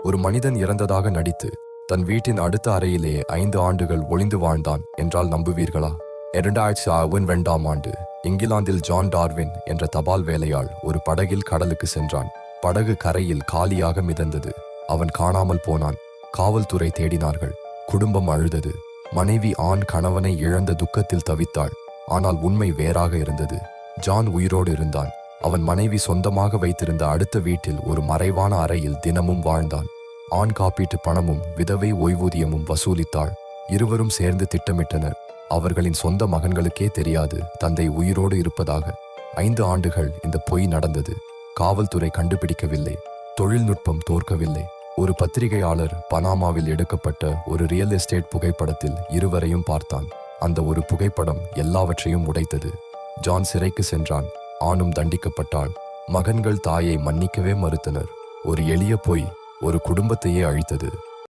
ஒரு மனிதன் இறந்ததாக நடித்து தன் வீட்டின் அடுத்த அறையிலே 5 ஆண்டுகள் ஒளிந்து வாழ்ந்தான் என்றால் நம்புவீர்களா? 2002ஆம் ஆண்டு இங்கிலாந்தில் ஜான் டார்வின் என்ற தபால் வேலையாள் ஒரு படகில் கடலுக்கு சென்றான். படகு கரையில் காலியாக மிதந்தது. அவன் காணாமல் போனான். காவல்துறை தேடினார்கள். குடும்பம் அழுதது. மனைவி ஆண் கணவனை இழந்த துக்கத்தில் தவித்தாள். ஆனால் உண்மை வேறாக இருந்தது. ஜான் உயிரோடு இருந்தான். அவன் மனைவி சொந்தமாக வைத்திருந்த அடுத்த வீட்டில் ஒரு மறைவான அறையில் தினமும் வாழ்ந்தான். ஆண் காப்பீட்டு பணமும் விதவை ஓய்வூதியமும் வசூலித்தாள். இருவரும் சேர்ந்து திட்டமிட்டனர். அவர்களின் சொந்த மகன்களுக்கே தெரியாது தந்தை உயிரோடு இருப்பதாக. 5 ஆண்டுகள் இந்த பொய் நடந்தது. காவல்துறை கண்டுபிடிக்கவில்லை. தொழில்நுட்பம் தோற்கவில்லை. ஒரு பத்திரிகையாளர் பனாமாவில் எடுக்கப்பட்ட ஒரு ரியல் எஸ்டேட் புகைப்படத்தில் இருவரையும் பார்த்தான். அந்த ஒரு புகைப்படம் எல்லாவற்றையும் உடைத்தது. ஜான் சிறைக்கு சென்றான். ஆணும் தண்டிக்கப்பட்டாள். மகன்கள் தாயை மன்னிக்கவே மறுத்தனர். ஒரு எளிய பொய் ஒரு குடும்பத்தையே அழித்தது.